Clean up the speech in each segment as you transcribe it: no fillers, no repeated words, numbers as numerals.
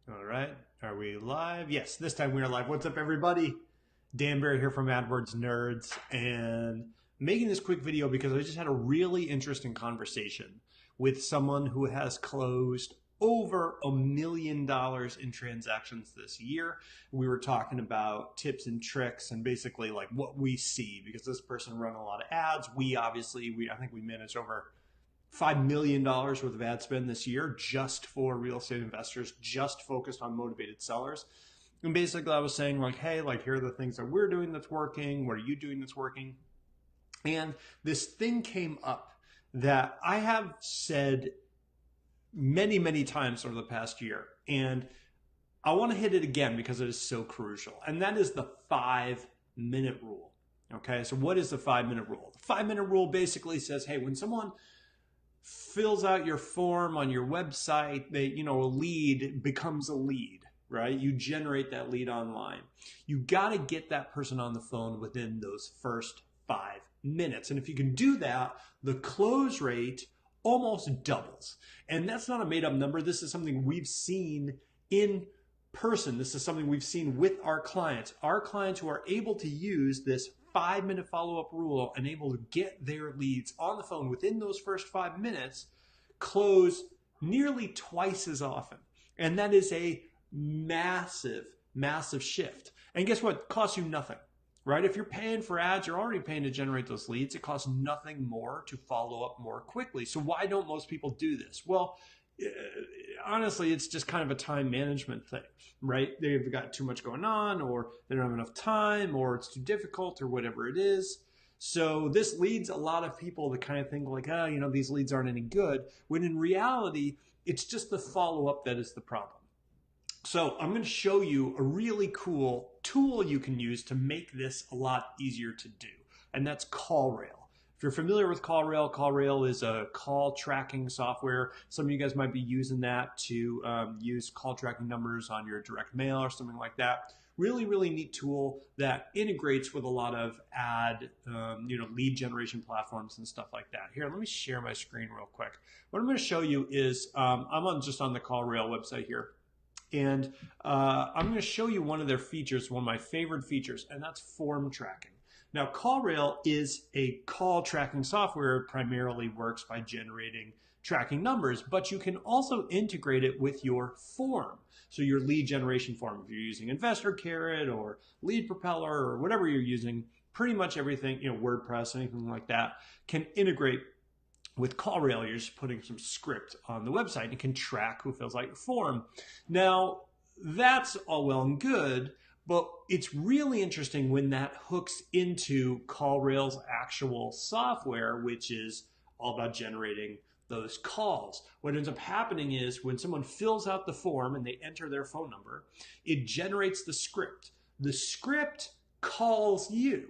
All right. Are we live? Yes, this time we are live. What's up, everybody? Dan Barry here from AdWords Nerds, and making this quick video because I just had a really interesting conversation with someone who has closed over $1 million in transactions this year. We were talking about tips and tricks and basically like what we see because this person run a lot of ads. I think we managed over $5 million worth of ad spend this year just for real estate investors, just focused on motivated sellers. And basically, I was saying, like, hey, like, here are the things that we're doing that's working. What are you doing that's working? And this thing came up that I have said many, many times over the past year. And I want to hit it again because it is so crucial. And that is the 5-minute rule. Okay, so what is the 5-minute rule? The 5-minute rule basically says, hey, when someone fills out your form on your website, a lead becomes a lead, right? You generate that lead online. You got to get that person on the phone within those first 5 minutes. And if you can do that, the close rate almost doubles. And that's not a made up number. This is something we've seen in person. This is something we've seen with our clients who are able to use this 5-minute follow-up rule and able to get their leads on the phone within those first 5 minutes, close nearly twice as often. And that is a massive, massive shift. And guess what? It costs you nothing, right? If you're paying for ads, you're already paying to generate those leads. It costs nothing more to follow up more quickly. So why don't most people do this? Well, honestly, it's just kind of a time management thing, right? They've got too much going on, or they don't have enough time, or it's too difficult, or whatever it is. So this leads a lot of people to kind of think like, these leads aren't any good, when in reality, it's just the follow-up that is the problem. So I'm going to show you a really cool tool you can use to make this a lot easier to do, and that's CallRail. If you're familiar with CallRail, CallRail is a call tracking software. Some of you guys might be using that to use call tracking numbers on your direct mail or something like that. Really, really neat tool that integrates with a lot of lead generation platforms and stuff like that. Here, let me share my screen real quick. What I'm going to show you is I'm just on the CallRail website here. And I'm going to show you one of their features, one of my favorite features, and that's form tracking. Now, CallRail is a call tracking software. It primarily works by generating tracking numbers, but you can also integrate it with your form. So your lead generation form, if you're using Investor Carrot or Lead Propeller or whatever you're using, pretty much everything, WordPress, anything like that, can integrate with CallRail. You're just putting some script on the website and it can track who fills out your form. Now, that's all well and good, but it's really interesting when that hooks into CallRail's actual software, which is all about generating those calls. What ends up happening is when someone fills out the form and they enter their phone number, it generates the script. The script calls you.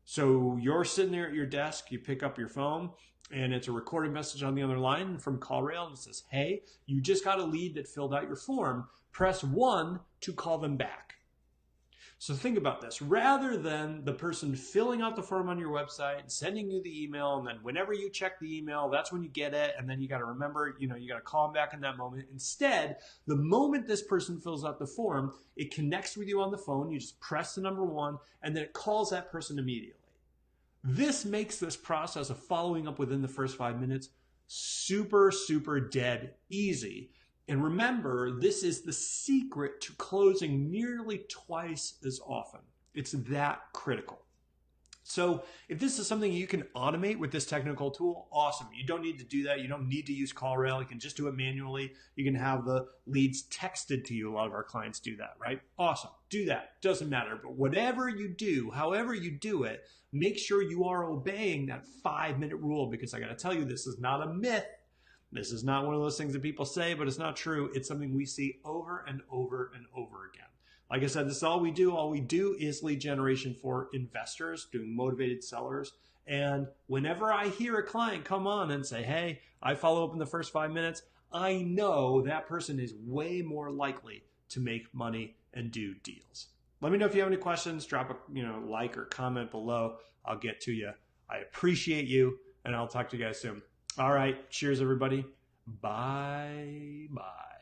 So you're sitting there at your desk, you pick up your phone, and it's a recorded message on the other line from CallRail, and it says, hey, you just got a lead that filled out your form. Press 1 to call them back. So think about this. Rather than the person filling out the form on your website, sending you the email, and then whenever you check the email, that's when you get it, and then you got to remember, you got to call them back in that moment. Instead, the moment this person fills out the form, it connects with you on the phone. You just press the number 1, and then it calls that person immediately. This makes this process of following up within the first 5 minutes super, super dead easy. And remember, this is the secret to closing nearly twice as often. It's that critical. So if this is something you can automate with this technical tool, awesome. You don't need to do that. You don't need to use CallRail. You can just do it manually. You can have the leads texted to you. A lot of our clients do that, right? Awesome. Do that. Doesn't matter. But whatever you do, however you do it, make sure you are obeying that 5-minute rule, because I got to tell you, this is not a myth. This is not one of those things that people say, but it's not true. It's something we see over and over and over again. Like I said, this is all we do. All we do is lead generation for investors, doing motivated sellers. And whenever I hear a client come on and say, hey, I follow up in the first 5 minutes, I know that person is way more likely to make money and do deals. Let me know if you have any questions. Drop a like or comment below. I'll get to you. I appreciate you, and I'll talk to you guys soon. All right. Cheers, everybody. Bye. Bye.